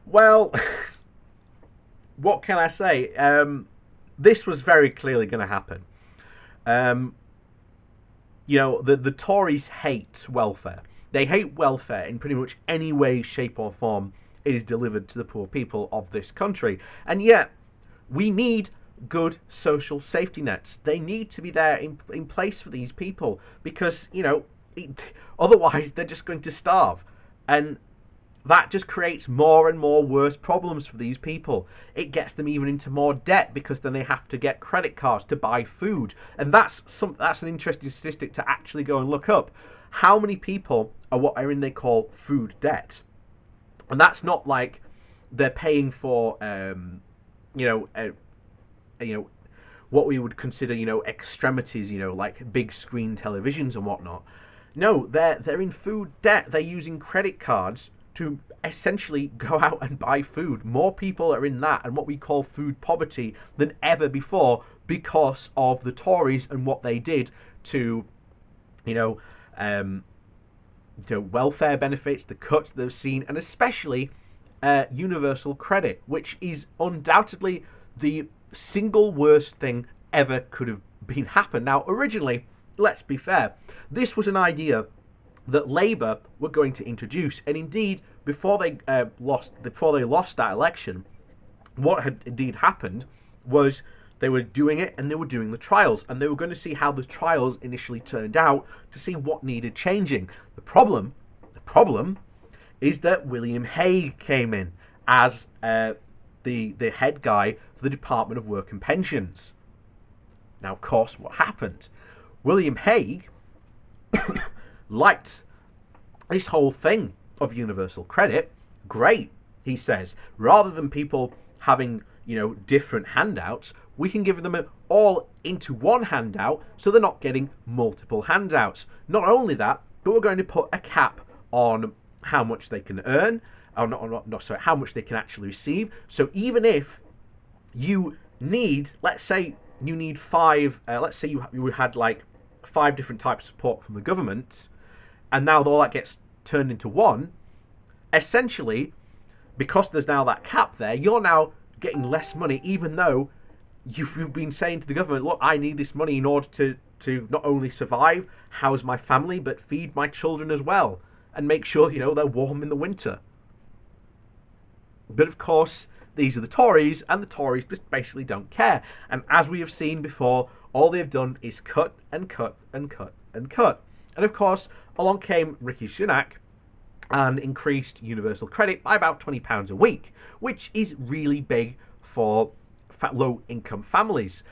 Well, what can I say? This was very clearly going to happen. Um, the Tories hate welfare. They hate welfare in pretty much any way, shape, or form it is delivered to the poor people of this country. And yet, we need good social safety nets. They need to be there in place for these people because, otherwise they're just going to starve. And that just creates more and more worse problems for these people. It gets them even into more debt because then they have to get credit cards to buy food, and that's an interesting statistic to actually go and look up. How many people are what are in they call food debt, and that's not like they're paying for you know you know what we would consider extremities, like big screen televisions and whatnot. No, they're in food debt. They're using credit cards to essentially go out and buy food. More people are in that and what we call food poverty than ever before because of the Tories and what they did to, you know, um, welfare benefits, the cuts they've seen, and especially universal credit, which is undoubtedly the single worst thing ever could have been happened. Now, originally, let's be fair, this was an idea that Labour were going to introduce, and indeed, before they lost that election, what had indeed happened was they were doing it and they were doing the trials, and they were going to see how the trials initially turned out to see what needed changing. The problem is that William Hague came in as the head guy for the Department of Work and Pensions. Now, of course, what happened? William Hague liked this whole thing of universal credit. Great, he says. Rather than people having, different handouts, we can give them all into one handout so they're not getting multiple handouts. Not only that, but we're going to put a cap on how much they can earn, or how much they can actually receive. So even if you need, let's say you need five, let's say you had like 5 different types of support from the government, and now all that gets turned into one, essentially, because there's now that cap there, you're now getting less money, even though you've been saying to the government, look, I need this money in order to not only survive, house my family, but feed my children as well, and make sure, they're warm in the winter. But of course, these are the Tories, and the Tories just basically don't care. And as we have seen before, all they've done is cut and cut and cut and cut. And of course, along came Rishi Sunak and increased universal credit by about £20 a week, which is really big for low-income families.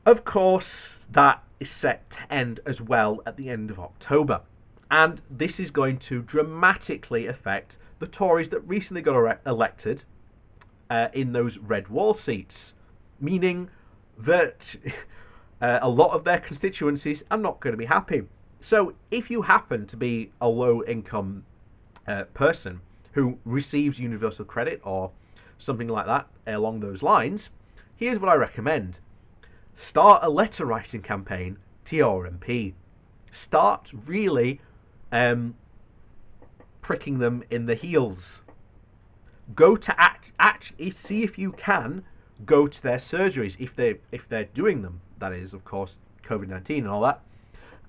Of course, that is set to end as well at the end of October. And this is going to dramatically affect the Tories that recently got elected in those red wall seats, meaning that a lot of their constituencies are not going to be happy. So if you happen to be a low-income person who receives universal credit or something like that along those lines, here's what I recommend. Start a letter writing campaign to your MP. Start really pricking them in the heels. Go to actually see if you can go to their surgeries if they're doing them. That is, of course, COVID-19 and all that,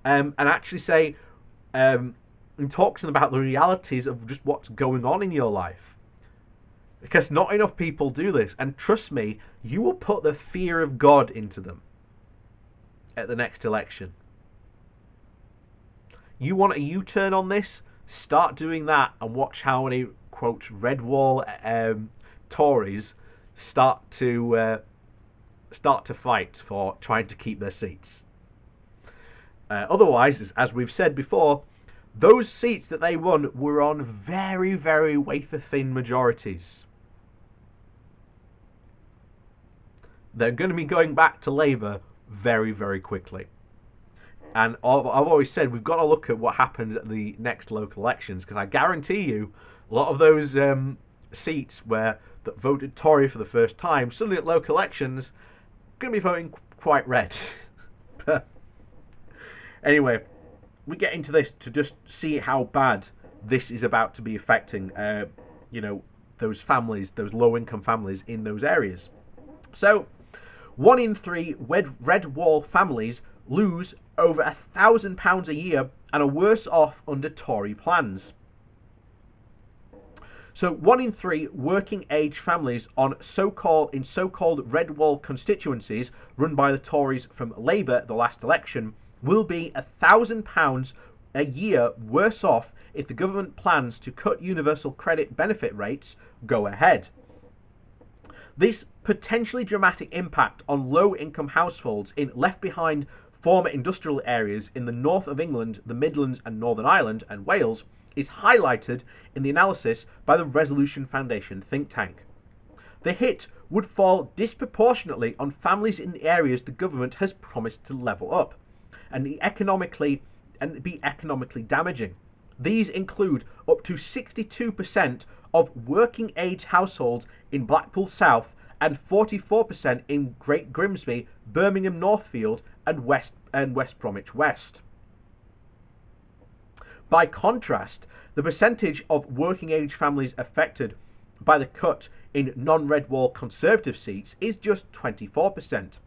and actually say and talk to them about the realities of just what's going on in your life. Because not enough people do this, and trust me, you will put the fear of God into them at the next election. You want a U-turn on this? Start doing that and watch how many, quote, red wall Tories start to fight for trying to keep their seats. Otherwise, as we've said before, those seats that they won were on very, very wafer-thin majorities. They're going to be going back to Labour very, very quickly. And I've always said we've got to look at what happens at the next local elections, because I guarantee you a lot of those seats that voted Tory for the first time, suddenly at local elections, are going to be voting quite red. Anyway, we get into this to just see how bad this is about to be affecting, those families, those low-income families in those areas. So, 1 in 3 red wall families lose over £1,000 a year and are worse off under Tory plans. So 1 in 3 working age families in so-called red wall constituencies run by the Tories from Labour the last election will be £1,000 a year worse off if the government plans to cut universal credit benefit rates go ahead. This potentially dramatic impact on low-income households in left-behind former industrial areas in the north of England, the Midlands and Northern Ireland and Wales is highlighted in the analysis by the Resolution Foundation think tank. The hit would fall disproportionately on families in the areas the government has promised to level up and be economically damaging. These include up to 62% of working age households in Blackpool South and 44% in Great Grimsby, Birmingham Northfield and West Bromwich West. By contrast, the percentage of working age families affected by the cut in non-red wall Conservative seats is just 24%.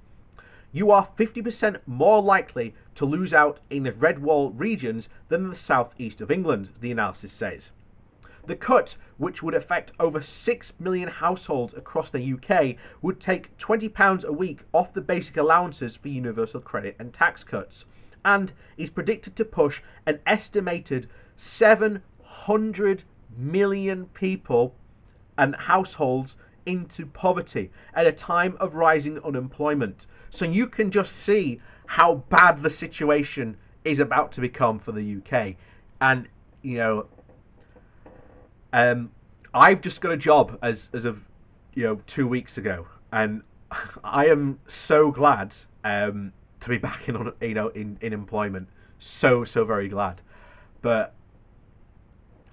You are 50% more likely to lose out in the red wall regions than the southeast of England, the analysis says. The cut, which would affect over 6 million households across the UK, would take £20 a week off the basic allowances for universal credit and tax cuts, and is predicted to push an estimated 700 million people and households into poverty at a time of rising unemployment. So you can just see how bad the situation is about to become for the UK. And, I've just got a job as of 2 weeks ago, and I am so glad to be back in employment. So very glad. But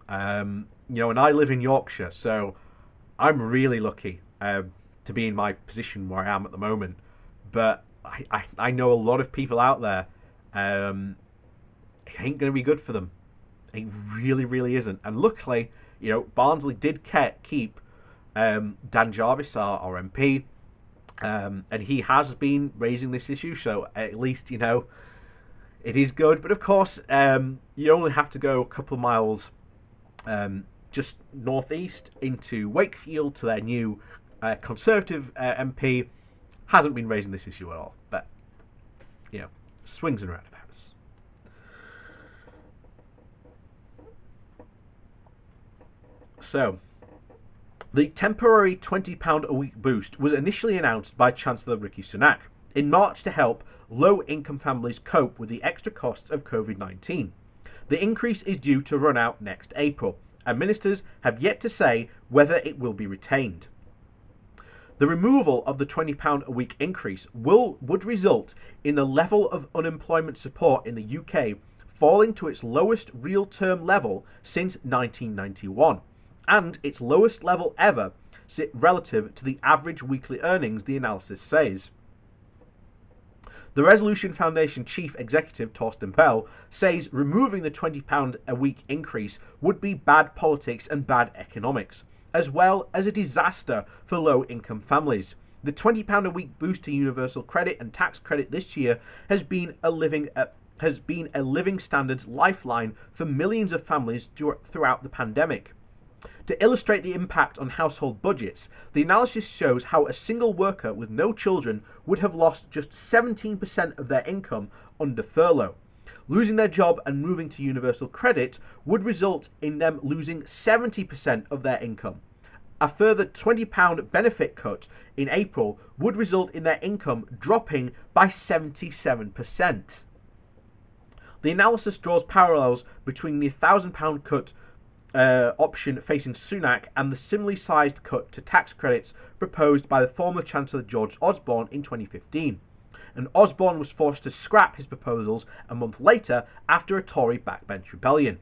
and I live in Yorkshire, so I'm really lucky to be in my position where I am at the moment. But I know a lot of people out there. It ain't going to be good for them. It really isn't. And luckily, Barnsley did keep Dan Jarvis, our MP, and he has been raising this issue. So at least it is good. But of course, you only have to go a couple of miles just northeast into Wakefield to their new Conservative MP. Hasn't been raising this issue at all, but swings and roundabouts. So, the temporary £20 a week boost was initially announced by Chancellor Rishi Sunak in March to help low-income families cope with the extra costs of COVID-19. The increase is due to run out next April, and ministers have yet to say whether it will be retained. The removal of the £20 a week increase would result in the level of unemployment support in the UK falling to its lowest real-term level since 1991, and its lowest level ever relative to the average weekly earnings, the analysis says. The Resolution Foundation Chief Executive, Torsten Bell, says removing the £20 a week increase would be bad politics and bad economics, as well as a disaster for low-income families. The £20 a week boost to universal credit and tax credit this year has been a living standards lifeline for millions of families throughout the pandemic. To illustrate the impact on household budgets, the analysis shows how a single worker with no children would have lost just 17% of their income under furlough. Losing their job and moving to universal credit would result in them losing 70% of their income. A further £20 benefit cut in April would result in their income dropping by 77%. The analysis draws parallels between the £1,000 cut option facing Sunak and the similarly sized cut to tax credits proposed by the former Chancellor George Osborne in 2015. And Osborne was forced to scrap his proposals a month later after a Tory backbench rebellion.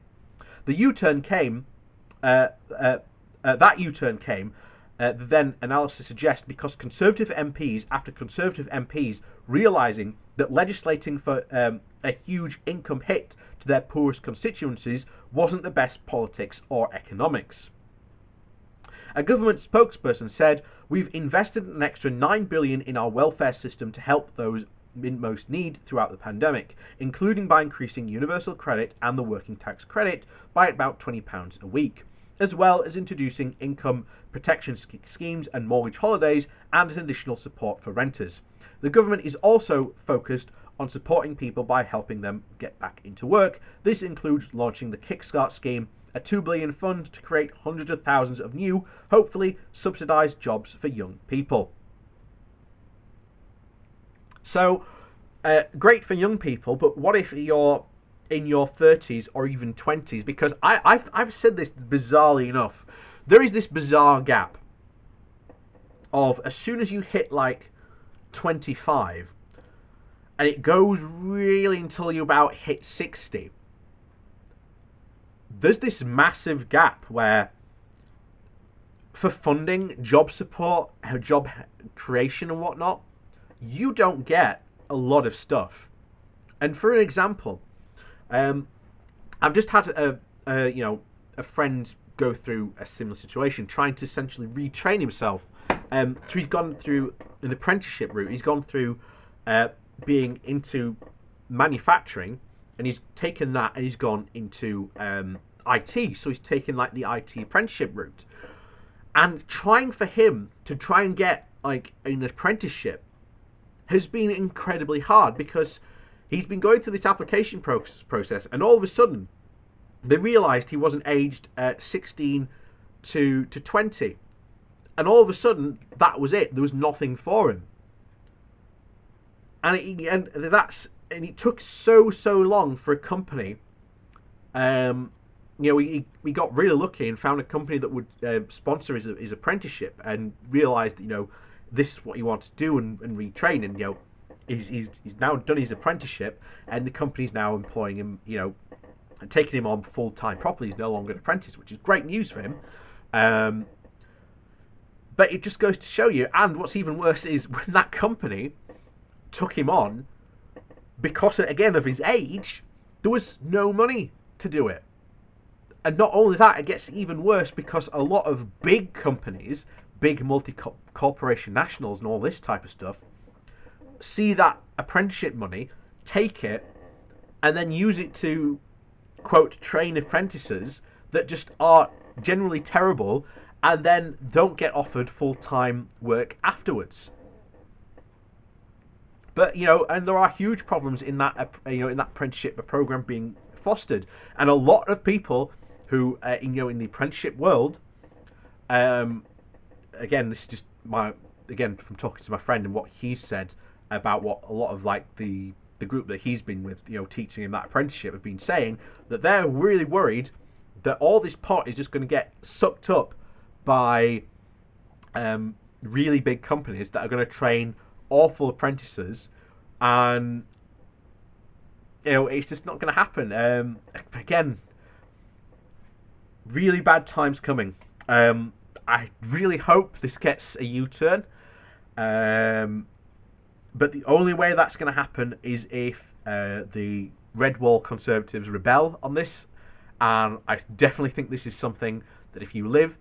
The U-turn came. The then analysis suggests because Conservative MPs realising that legislating for a huge income hit to their poorest constituencies wasn't the best politics or economics. A government spokesperson said, "We've invested an extra $9 billion in our welfare system to help those in most need throughout the pandemic, including by increasing universal credit and the working tax credit by about £20 a week, as well as introducing income protection schemes and mortgage holidays and an additional support for renters. The government is also focused on supporting people by helping them get back into work. This includes launching the Kickstart scheme, a $2 billion fund to create hundreds of thousands of new, hopefully subsidised jobs for young people." So, great for young people, but what if you're in your 30s or even 20s? Because I've said this bizarrely enough. There is this bizarre gap of as soon as you hit like 25, and it goes really until you about hit 60, there's this massive gap where for funding, job support, job creation and whatnot, you don't get a lot of stuff. And for an example, I've just had a friend go through a similar situation, trying to essentially retrain himself. So he's gone through an apprenticeship route. He's gone through being into manufacturing, and he's taken that and he's gone into IT. So he's taken like the IT apprenticeship route, and trying for him to try and get like an apprenticeship has been incredibly hard, because he's been going through this application process, and all of a sudden they realised he wasn't aged 16 to 20, and all of a sudden that was it. There was nothing for him, and it took so long for a company. We got really lucky and found a company that would sponsor his apprenticeship, and realised that this is what he wants to do, and retrain. And he's now done his apprenticeship, and the company's now employing him, and taking him on full time properly. He's no longer an apprentice, which is great news for him. But it just goes to show you, and what's even worse is when that company took him on, because again of his age, there was no money to do it. And not only that, it gets even worse because a lot of big companies, big multi-corporation nationals and all this type of stuff, see that apprenticeship money, take it, and then use it to, quote, train apprentices that just are generally terrible, and then don't get offered full-time work afterwards. But, and there are huge problems in that, in that apprenticeship program being fostered. And a lot of people who, in the apprenticeship world, again, this is just from talking to my friend and what he said about what a lot of like the group that he's been with, teaching him that apprenticeship, have been saying that they're really worried that all this pot is just going to get sucked up by really big companies that are going to train awful apprentices, and it's just not going to happen. Again, really bad times coming. I really hope this gets a U-turn. But the only way that's going to happen is if the Red Wall Conservatives rebel on this. And I definitely think this is something that if you live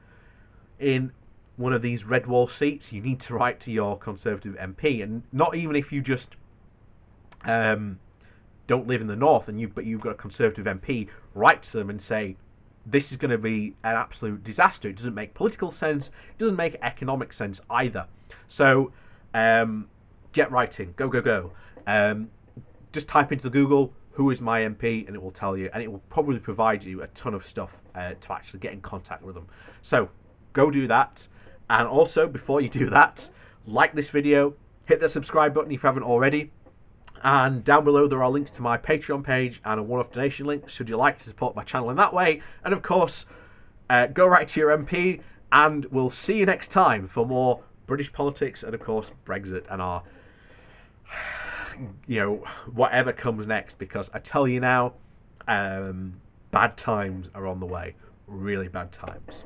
in one of these Red Wall seats, you need to write to your Conservative MP. And not even if you just don't live in the North but you've got a Conservative MP, write to them and say, this is going to be an absolute disaster. It doesn't make political sense. It doesn't make economic sense either. So get writing. Go. Just type into Google, who is my MP, and it will tell you. And it will probably provide you a ton of stuff to actually get in contact with them. So go do that. And also, before you do that, like this video. Hit the subscribe button if you haven't already. And down below there are links to my Patreon page and a one-off donation link should you like to support my channel in that way. And of course, go right to your MP, and we'll see you next time for more British politics and of course Brexit and our whatever comes next, because I tell you now, bad times are on the way. Really bad times.